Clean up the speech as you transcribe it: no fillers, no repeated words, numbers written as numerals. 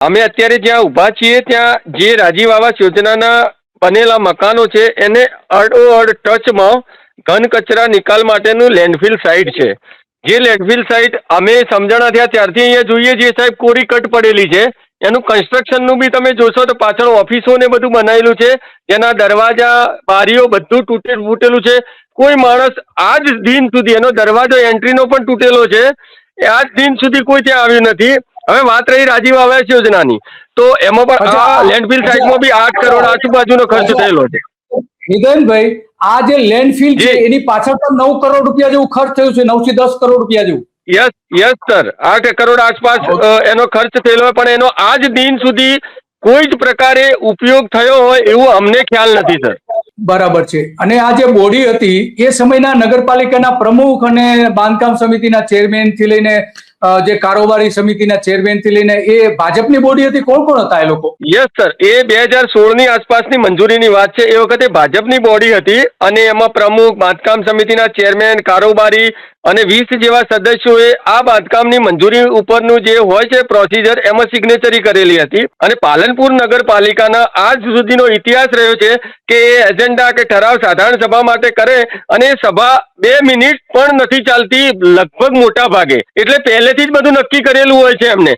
અમે અત્યારે જ્યાં ઊભા છીએ ત્યાં જે રાજીવ આવાસ યોજનાના બનેલા મકાનો છે એને અડોઅડ ટચમાં ઘન કચરા નિકાલ માટેનું લેન્ડફિલ સાઇટ છે. જે લેન્ડફિલ સાઇટ અમે સમજણા થયા ત્યારથી અહીંયા જોઈએ છીએ સાહેબ કોરી કટ પડેલી છે. એનું કન્સ્ટ્રક્શનનું બી તમે જોશો તો પાછળ ઓફિસો ને બધું બનાવેલું છે. એના દરવાજા બારીઓ બધું તૂટેલું છે. કોઈ માણસ આજ દિન સુધી એનો દરવાજો એન્ટ્રીનો પણ તૂટેલો છે. એ આજ દિન સુધી કોઈ ત્યાં આવ્યું નથી. હવે વાત રહી રાજીવ આવાસ યોજનાની, તો એમાં પણ આ લેન્ડફિલ સાઇટમાં બી 8 કરોડ આજુબાજુનો ખર્ચ થયેલો છે. નિધનભાઈ, આ જે લેન્ડફિલ છે એની પાછળ પણ 9 કરોડ રૂપિયા જેવું ખર્ચ થયું છે, 9 થી 10 કરોડ રૂપિયા જેવું. યસ સર, 8 કરોડ આસપાસ એનો ખર્ચ થયેલો, પણ એનો આજ દિન સુધી કોઈ જ પ્રકારે ઉપયોગ થયો હોય એવું અમને ખ્યાલ નથી સર. બરાબર છે. અને આ જે બોડી હતી એ સમયના નગરપાલિકાના પ્રમુખ અને બાંધકામ સમિતિના ચેરમેન થી લઈને જે કારોબારી સમિતિના ચેરમેન થી લઈને એ ભાજપની બોડી હતી. કોણ કોણ હતા એ લોકો? યસ સર, એ 2016 ની આસપાસની મંજૂરીની વાત છે. એ વખતે ભાજપની બોડી હતી અને એમાં પ્રમુખ, બાંધકામ સમિતિના ચેરમેન, કારોબારી અને 20 જેવા સદસ્યોએ આ બાંધકામની મંજૂરી ઉપરનું જે હોય છે પ્રોસિજર એમાં સિગ્નેચરી કરેલી હતી. અને પાલનપુર નગરપાલિકાના આજ સુધીનો ઇતિહાસ રહ્યો છે કે એ એજન્ડા કે ઠરાવ સાધારણ સભા માટે કરે અને એ સભા 2 મિનિટ પણ નથી ચાલતી લગભગ મોટા ભાગે. એટલે પહેલેથી જ બધું નક્કી કરેલું હોય છે એમને.